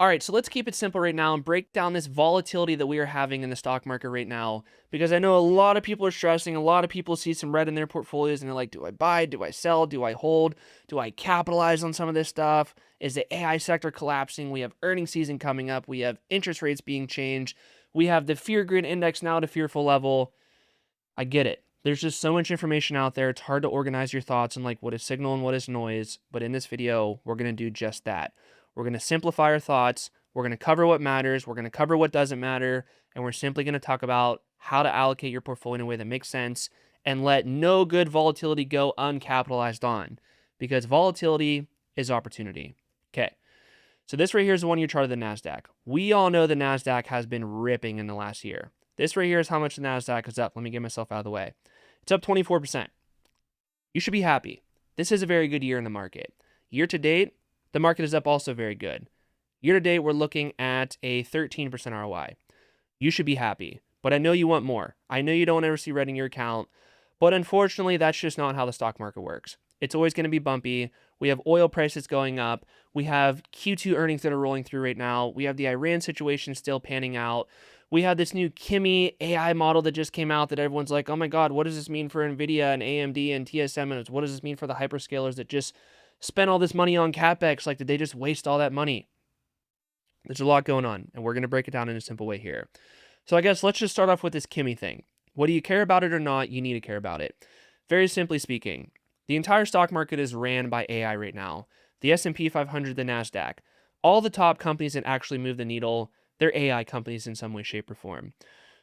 All right, so let's keep it simple right now and break down this volatility that we are having in the stock market right now. Because I know a lot of people are stressing, a lot of people see some red in their portfolios and they're like, do I buy? Do I sell? Do I hold? Do I capitalize on some of this stuff? Is the AI sector collapsing? We have earnings season coming up. We have interest rates being changed. We have the fear grid index now at a fearful level. I get it. There's just so much information out there. It's hard to organize your thoughts on like what is signal and what is noise. But in this video, we're going to do just that. We're going to simplify our thoughts. We're going to cover what matters. We're going to cover what doesn't matter. And we're simply going to talk about how to allocate your portfolio in a way that makes sense and let no good volatility go uncapitalized on, because volatility is opportunity. Okay. So this right here is the 1-year chart of the NASDAQ. We all know the NASDAQ has been ripping in the last year. This right here is how much the NASDAQ is up. Let me get myself out of the way. It's up 24%. You should be happy. This is a very good year in the market. Year to date, the market is up also very good. Year to date, we're looking at a 13% ROI. You should be happy, but I know you want more. I know you don't ever see red in your account, but unfortunately, that's just not how the stock market works. It's always going to be bumpy. We have oil prices going up. We have Q2 earnings that are rolling through right now. We have the Iran situation still panning out. We have this new Kimi AI model that just came out that everyone's like, oh my God, what does this mean for NVIDIA and AMD and TSM? And what does this mean for the hyperscalers that just spent all this money on CapEx? Like, did they just waste all that money? There's a lot going on, and we're going to break it down in a simple way here. So I guess let's just start off with this Kimi thing. Whether you care about it or not, you need to care about it. Very simply speaking, the entire stock market is ran by AI right now. The S&P 500, the NASDAQ, all the top companies that actually move the needle, they're AI companies in some way, shape, or form.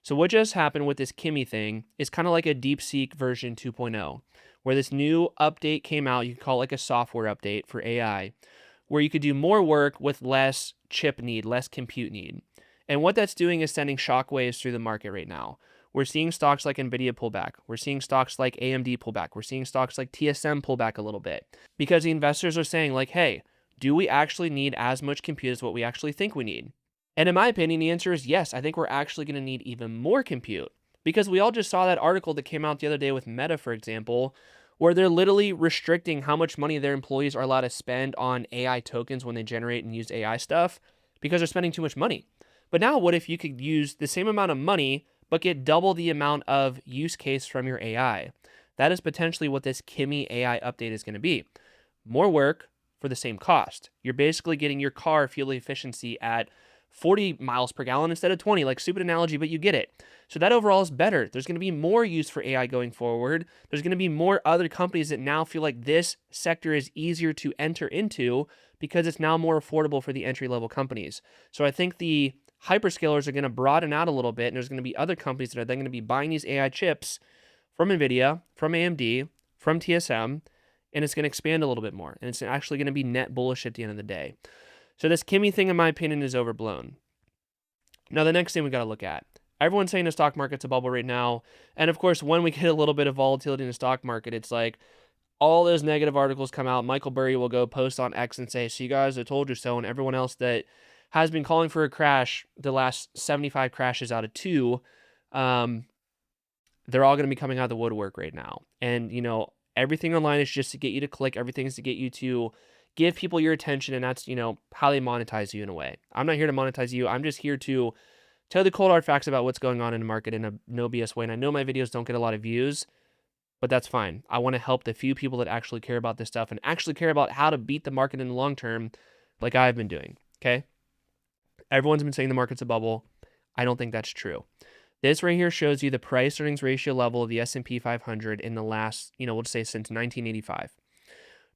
So what just happened with this Kimi thing is kind of like a DeepSeek version 2.0, where this new update came out. You can call it like a software update for AI, where you could do more work with less chip need, less compute need. And what that's doing is sending shockwaves through the market right now. We're seeing stocks like NVIDIA pull back. We're seeing stocks like AMD pull back. We're seeing stocks like TSM pull back a little bit because the investors are saying like, hey, do we actually need as much compute as what we actually think we need? And in my opinion, the answer is yes. I think we're actually going to need even more compute, because we all just saw that article that came out the other day with Meta, for example, where they're literally restricting how much money their employees are allowed to spend on AI tokens when they generate and use AI stuff because they're spending too much money. But now what if you could use the same amount of money but get double the amount of use case from your AI? That is potentially what this Kimi AI update is going to be. More work for the same cost. You're basically getting your car fuel efficiency at 40 miles per gallon instead of 20, like stupid analogy, but you get it. So that overall is better. There's going to be more use for AI going forward. There's going to be more other companies that now feel like this sector is easier to enter into because it's now more affordable for the entry-level companies. So I think the hyperscalers are going to broaden out a little bit, and there's going to be other companies that are then going to be buying these AI chips from NVIDIA, from AMD, from TSM, and it's going to expand a little bit more. And it's actually going to be net bullish at the end of the day. So this Kimi thing, in my opinion, is overblown. Now, the next thing we got to look at. Everyone's saying the stock market's a bubble right now. And of course, when we get a little bit of volatility in the stock market, it's like all those negative articles come out. Michael Burry will go post on X and say, see guys, I told you so. And everyone else that has been calling for a crash, the last 75 crashes out of 2, they're all going to be coming out of the woodwork right now. And, you know, everything online is just to get you to click. Everything is to get you to give people your attention, and that's, you know, how they monetize you in a way. I'm not here to monetize you. I'm just here to tell the cold hard facts about what's going on in the market in a no BS way. And I know my videos don't get a lot of views, but that's fine. I want to help the few people that actually care about this stuff and actually care about how to beat the market in the long term, like I've been doing, okay? Everyone's been saying the market's a bubble. I don't think that's true. This right here shows you the price earnings ratio level of the S&P 500 in the last, you know, we'll just say since 1985.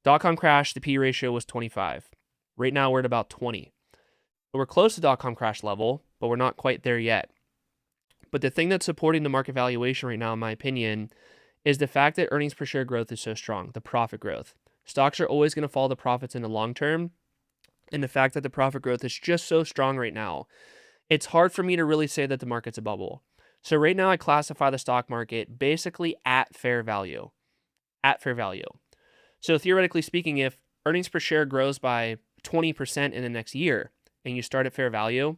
Dot-com crash, the P ratio was 25. Right now, we're at about 20. So we're close to dot-com crash level, but we're not quite there yet. But the thing that's supporting the market valuation right now, in my opinion, is the fact that earnings per share growth is so strong, the profit growth. Stocks are always going to follow the profits in the long term, and the fact that the profit growth is just so strong right now, it's hard for me to really say that the market's a bubble. So right now, I classify the stock market basically at fair value. At fair value. So theoretically speaking, if earnings per share grows by 20% in the next year and you start at fair value,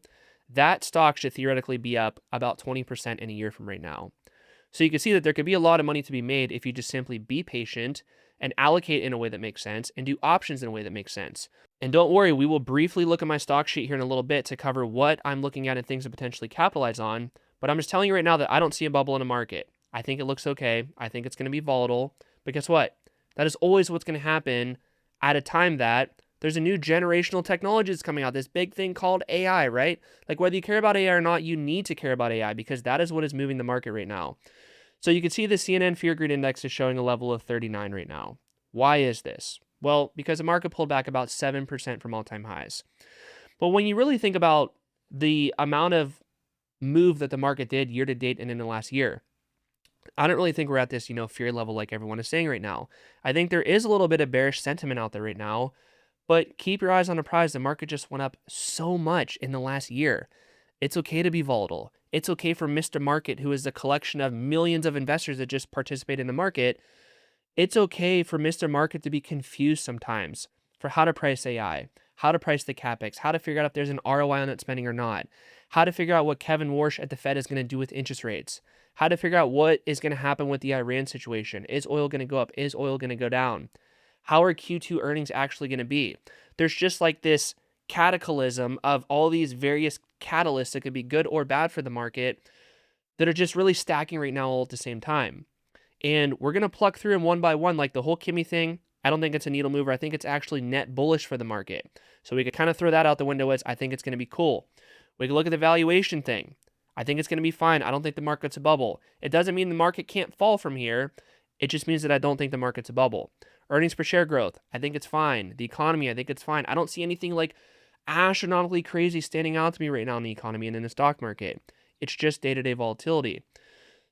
that stock should theoretically be up about 20% in a year from right now. So you can see that there could be a lot of money to be made if you just simply be patient and allocate in a way that makes sense and do options in a way that makes sense. And don't worry, we will briefly look at my stock sheet here in a little bit to cover what I'm looking at and things to potentially capitalize on. But I'm just telling you right now that I don't see a bubble in the market. I think it looks okay. I think it's going to be volatile. But guess what? That is always what's going to happen at a time that there's a new generational technology that's coming out, this big thing called AI, right? Like whether you care about AI or not, you need to care about AI because that is what is moving the market right now. So you can see the CNN Fear Greed Index is showing a level of 39 right now. Why is this? Well, because the market pulled back about 7% from all-time highs. But when you really think about the amount of move that the market did year to date and in the last year, I don't really think we're at this, fear level like everyone is saying right now. I think there is a little bit of bearish sentiment out there right now, but keep your eyes on the prize. The market just went up so much in the last year. It's okay to be volatile. It's okay for Mr. Market, who is a collection of millions of investors that just participate in the market. It's okay for Mr. Market to be confused sometimes for how to price AI, how to price the CapEx, how to figure out if there's an ROI on that spending or not, how to figure out what Kevin Warsh at the Fed is going to do with interest rates, how to figure out what is going to happen with the Iran situation. Is oil going to go up? Is oil going to go down? How are Q2 earnings actually going to be? There's just like this cataclysm of all these various catalysts that could be good or bad for the market that are just really stacking right now all at the same time. And we're going to pluck through them one by one, like the whole Kimmy thing. I don't think it's a needle mover. I think it's actually net bullish for the market. So we could kind of throw that out the window as I think it's going to be cool. We can look at the valuation thing. I think it's going to be fine. I don't think the market's a bubble. It doesn't mean the market can't fall from here. It just means that I don't think the market's a bubble. Earnings per share growth, I think it's fine. The economy, I think it's fine. I don't see anything like astronomically crazy standing out to me right now in the economy and in the stock market. It's just day-to-day volatility.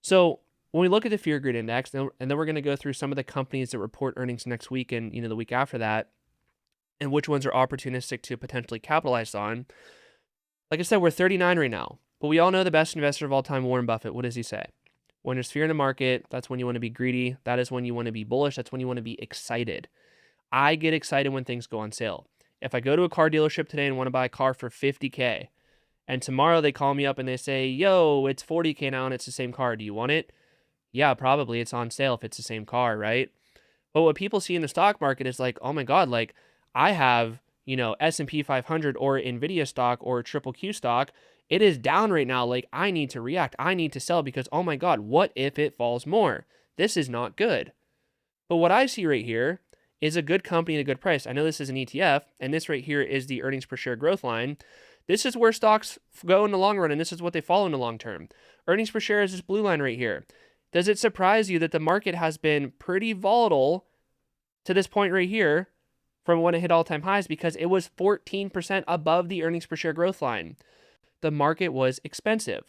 So when we look at the Fear Greed Index, and then we're going to go through some of the companies that report earnings next week and the week after that, and which ones are opportunistic to potentially capitalize on. Like I said, we're 39 right now, but we all know the best investor of all time, Warren Buffett. What does he say? When there's fear in the market, that's when you want to be greedy. That is when you want to be bullish. That's when you want to be excited. I get excited when things go on sale. If I go to a car dealership today and want to buy a car for $50K, and tomorrow they call me up and they say, yo, it's $40K now and it's the same car. Do you want it? Yeah, probably it's on sale if it's the same car, right? But what people see in the stock market is like, oh my God, like I have, S&P 500 or Nvidia stock or triple Q stock. It is down right now. Like I need to react. I need to sell because, oh my God, what if it falls more? This is not good. But what I see right here is a good company at a good price. I know this is an ETF, and this right here is the earnings per share growth line. This is where stocks go in the long run, and this is what they follow in the long term. Earnings per share is this blue line right here. Does it surprise you that the market has been pretty volatile to this point right here from when it hit all-time highs? Because it was 14% above the earnings per share growth line. The market was expensive.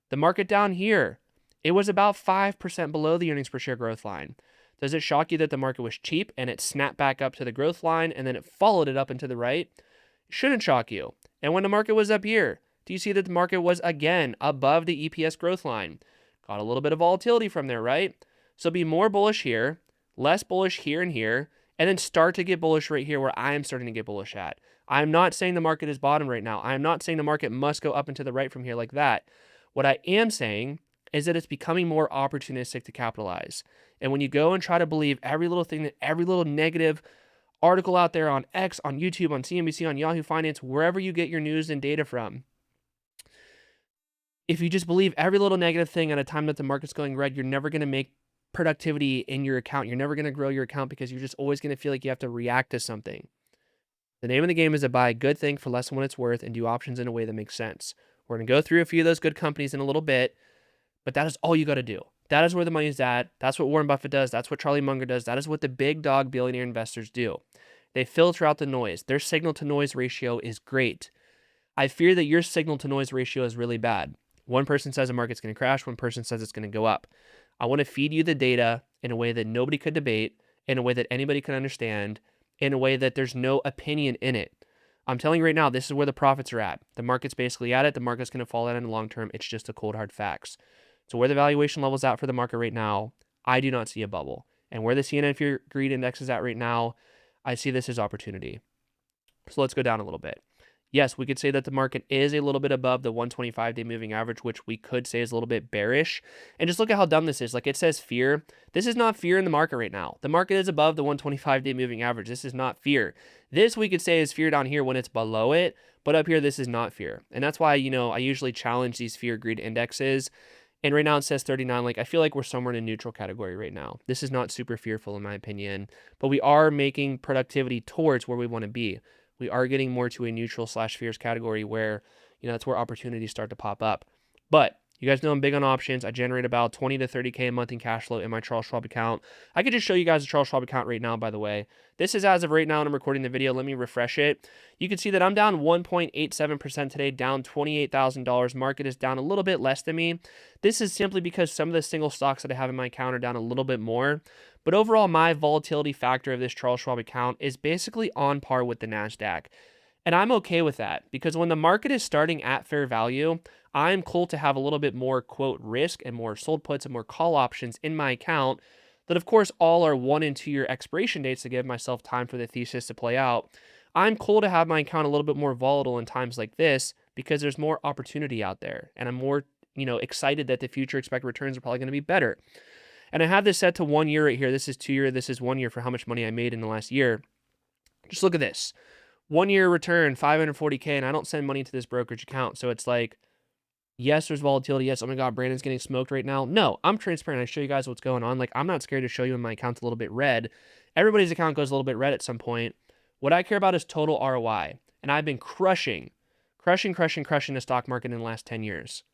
The market down here, it was about 5% below the earnings per share growth line. Does it shock you that the market was cheap and it snapped back up to the growth line and then it followed it up and to the right? It shouldn't shock you. And when the market was up here, do you see that the market was again above the EPS growth line? Got a little bit of volatility from there, right? So be more bullish here, less bullish here and here, and then start to get bullish right here where I am starting to get bullish at. I'm not saying the market is bottom right now. I'm not saying the market must go up and to the right from here like that. What I am saying is that it's becoming more opportunistic to capitalize. And when you go and try to believe every little thing, that every little negative article out there on X, on YouTube, on CNBC, on Yahoo Finance, wherever you get your news and data from, if you just believe every little negative thing at a time that the market's going red, you're never going to make productivity in your account. You're never going to grow your account because you're just always going to feel like you have to react to something. The name of the game is to buy a good thing for less than what it's worth and do options in a way that makes sense. We're going to go through a few of those good companies in a little bit, but that is all you got to do. That is where the money's at. That's what Warren Buffett does. That's what Charlie Munger does. That is what the big dog billionaire investors do. They filter out the noise. Their signal to noise ratio is great. I fear that your signal to noise ratio is really bad. One person says the market's going to crash. One person says it's going to go up. I want to feed you the data in a way that nobody could debate, in a way that anybody can understand, in a way that there's no opinion in it. I'm telling you right now, this is where the profits are at. The market's basically at it. The market's going to fall out in the long term. It's just the cold hard facts. So where the valuation level's at for the market right now, I do not see a bubble. And where the CNN Fear Greed Index is at right now, I see this as opportunity. So let's go down a little bit. Yes, we could say that the market is a little bit above the 125-day moving average, which we could say is a little bit bearish. And just look at how dumb this is. Like it says fear. This is not fear in the market right now. The market is above the 125-day moving average. This is not fear. This we could say is fear down here when it's below it, but up here this is not fear. And that's why, I usually challenge these fear greed indexes. And right now it says 39. Like I feel like we're somewhere in a neutral category right now. This is not super fearful in my opinion, but we are making productivity towards where we want to be. We are getting more to a neutral / fears category where, that's where opportunities start to pop up. But you guys know I'm big on options. I generate about 20 to 30K a month in cash flow in my Charles Schwab account. I could just show you guys the Charles Schwab account right now, by the way. This is as of right now, and I'm recording the video. Let me refresh it. You can see that I'm down 1.87% today, down $28,000. Market is down a little bit less than me. This is simply because some of the single stocks that I have in my account are down a little bit more. But overall, my volatility factor of this Charles Schwab account is basically on par with the NASDAQ. And I'm okay with that because when the market is starting at fair value, I'm cool to have a little bit more, quote, risk and more sold puts and more call options in my account that, of course, all are 1 and 2 year expiration dates to give myself time for the thesis to play out. I'm cool to have my account a little bit more volatile in times like this because there's more opportunity out there and I'm more, excited that the future expected returns are probably going to be better. And I have this set to 1 year right here. This is 2 year. This is 1 year for how much money I made in the last year. Just look at this. 1 year return, 540K, and I don't send money to this brokerage account. So it's like, yes, there's volatility. Yes, oh my God, Brandon's getting smoked right now. No, I'm transparent. I show you guys what's going on. Like, I'm not scared to show you when my account's a little bit red. Everybody's account goes a little bit red at some point. What I care about is total ROI. And I've been crushing the stock market in the last 10 years.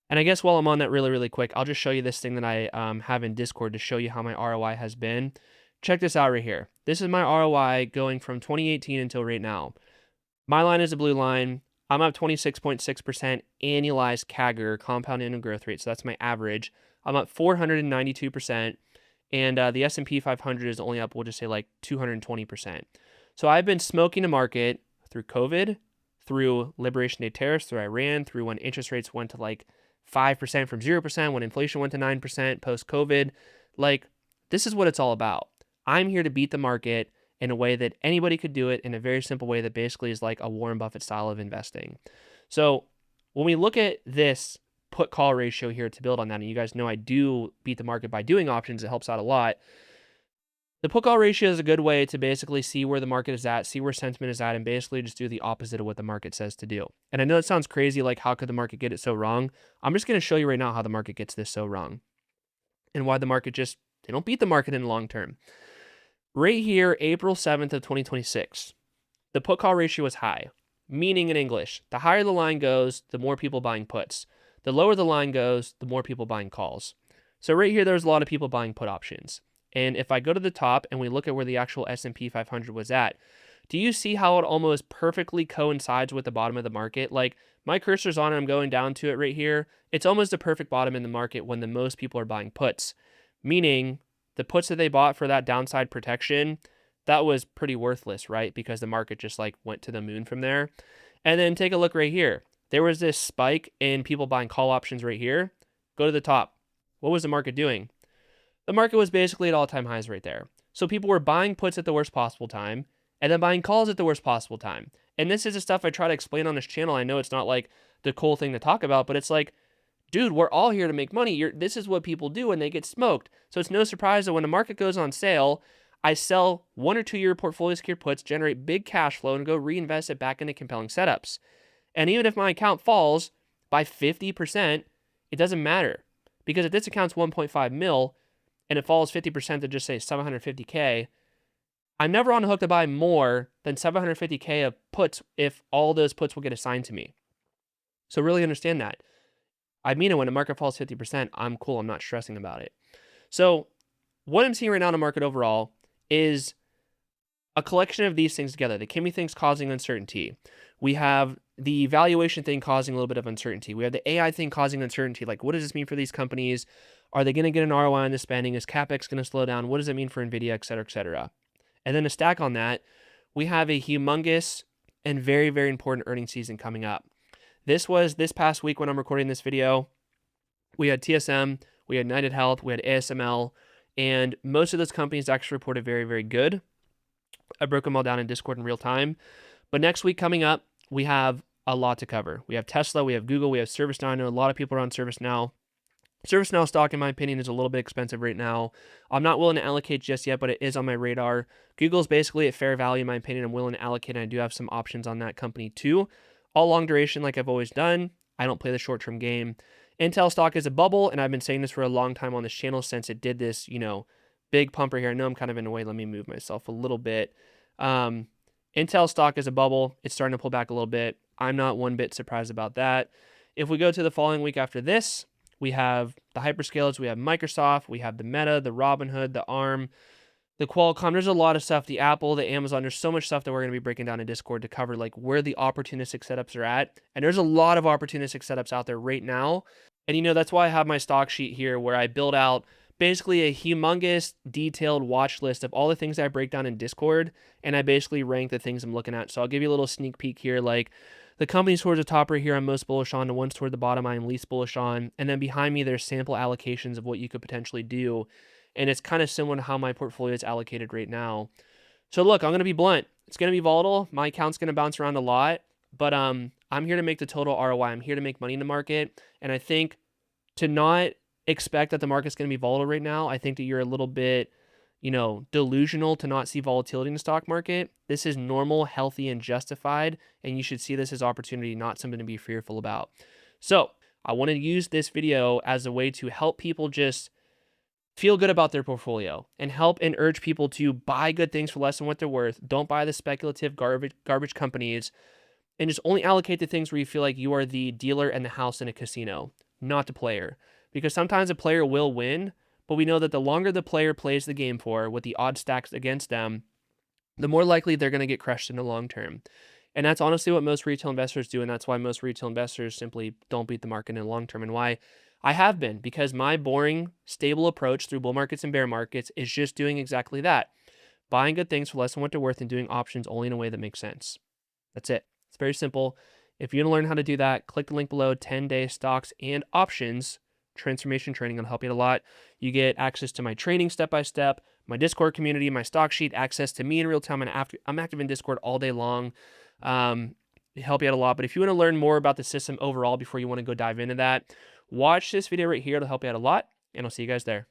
And I guess while I'm on that really, really quick, I'll just show you this thing that I have in Discord to show you how my ROI has been. Check this out right here. This is my ROI going from 2018 until right now. My line is a blue line. I'm up 26.6% annualized CAGR, compound annual growth rate. So that's my average. I'm up 492%. And the S&P 500 is only up, we'll just say like 220%. So I've been smoking the market through COVID, through Liberation Day tariffs, through Iran, through when interest rates went to like 5% from 0%, when inflation went to 9% post-COVID. Like, this is what it's all about. I'm here to beat the market in a way that anybody could do it in a very simple way that basically is like a Warren Buffett style of investing. So when we look at this put call ratio here to build on that, and you guys know I do beat the market by doing options, it helps out a lot. The put call ratio is a good way to basically see where the market is at, see where sentiment is at, and basically just do the opposite of what the market says to do. And I know it sounds crazy, like how could the market get it so wrong? I'm just going to show you right now how the market gets this so wrong and why the market they don't beat the market in the long term. Right here, April 7th of 2026, the put call ratio is high, meaning in English, the higher the line goes, the more people buying puts. The lower the line goes, the more people buying calls. So right here, there's a lot of people buying put options. And if I go to the top and we look at where the actual S&P 500 was at, do you see how it almost perfectly coincides with the bottom of the market? Like my cursor's on it, I'm going down to it right here. It's almost a perfect bottom in the market when the most people are buying puts, meaning the puts that they bought for that downside protection, that was pretty worthless, right? Because the market just like went to the moon from there. And then take a look right here. There was this spike in people buying call options right here. Go to the top. What was the market doing? The market was basically at all-time highs right there. So people were buying puts at the worst possible time and then buying calls at the worst possible time. And this is the stuff I try to explain on this channel. I know it's not like the cool thing to talk about, but it's like, dude, we're all here to make money. This is what people do when they get smoked. So it's no surprise that when the market goes on sale, I sell 1 or 2 year portfolio secured puts, generate big cash flow, and go reinvest it back into compelling setups. And even if my account falls by 50%, it doesn't matter. Because if this account's 1.5 mil, and it falls 50% to just say 750K, I'm never on the hook to buy more than 750K of puts if all those puts will get assigned to me. So really understand that. I mean it, when the market falls 50%, I'm cool. I'm not stressing about it. So what I'm seeing right now in the market overall is a collection of these things together. The Kimmy thing's causing uncertainty. We have the valuation thing causing a little bit of uncertainty. We have the AI thing causing uncertainty. Like, what does this mean for these companies? Are they going to get an ROI on the spending? Is CapEx going to slow down? What does it mean for NVIDIA, et cetera, et cetera? And then to stack on that, we have a humongous and very, very important earnings season coming up. This was this past week when I'm recording this video. We had TSM, we had United Health, we had ASML, and most of those companies actually reported very, very good. I broke them all down in Discord in real time. But next week coming up, we have a lot to cover. We have Tesla, we have Google, we have ServiceNow. I know a lot of people are on ServiceNow. ServiceNow stock, in my opinion, is a little bit expensive right now. I'm not willing to allocate just yet, but it is on my radar. Google's basically at fair value, in my opinion. I'm willing to allocate, and I do have some options on that company too. All long duration, like I've always done. I don't play the short-term game. Intel stock is a bubble, and I've been saying this for a long time on this channel since it did this, big pumper here. I know I'm kind of in a way. Let me move myself a little bit. Intel stock is a bubble. It's starting to pull back a little bit. I'm not one bit surprised about that. If we go to the following week after this, we have the hyperscalers, we have Microsoft, we have the Meta, the Robinhood, the ARM, the Qualcomm. There's a lot of stuff, the Apple, the Amazon. There's so much stuff that we're going to be breaking down in Discord to cover like where the opportunistic setups are at. And there's a lot of opportunistic setups out there right now. And that's why I have my stock sheet here where I build out basically a humongous detailed watch list of all the things I break down in Discord. And I basically rank the things I'm looking at. So I'll give you a little sneak peek here. Like the companies towards the top right here, I'm most bullish on. The ones toward the bottom, I'm least bullish on. And then behind me, there's sample allocations of what you could potentially do. And it's kind of similar to how my portfolio is allocated right now. So look, I'm going to be blunt. It's going to be volatile. My account's going to bounce around a lot. But I'm here to make the total ROI. I'm here to make money in the market. And I think to not expect that the market's going to be volatile right now, I think that you're a little bit delusional to not see volatility in the stock market. This is normal, healthy, and justified, and you should see this as opportunity, not something to be fearful about. So I want to use this video as a way to help people just feel good about their portfolio and help and urge people to buy good things for less than what they're worth. Don't buy the speculative garbage companies, and just only allocate to things where you feel like you are the dealer and the house in a casino, not the player. Because sometimes a player will win, but we know that the longer the player plays the game for, with the odds stacked against them, the more likely they're going to get crushed in the long term. And that's honestly what most retail investors do, and that's why most retail investors simply don't beat the market in the long term, and why I have been, because my boring, stable approach through bull markets and bear markets is just doing exactly that. Buying good things for less than what they're worth and doing options only in a way that makes sense. That's it. It's very simple. If you want to learn how to do that, click the link below, 10-day stocks and options transformation training. It'll help you a lot. You get access to my training step-by-step, my Discord community, my stock sheet, access to me in real time. And I'm active in Discord all day long. Help you out a lot. But if you want to learn more about the system overall before you want to go dive into that, watch this video right here. It'll help you out a lot. And I'll see you guys there.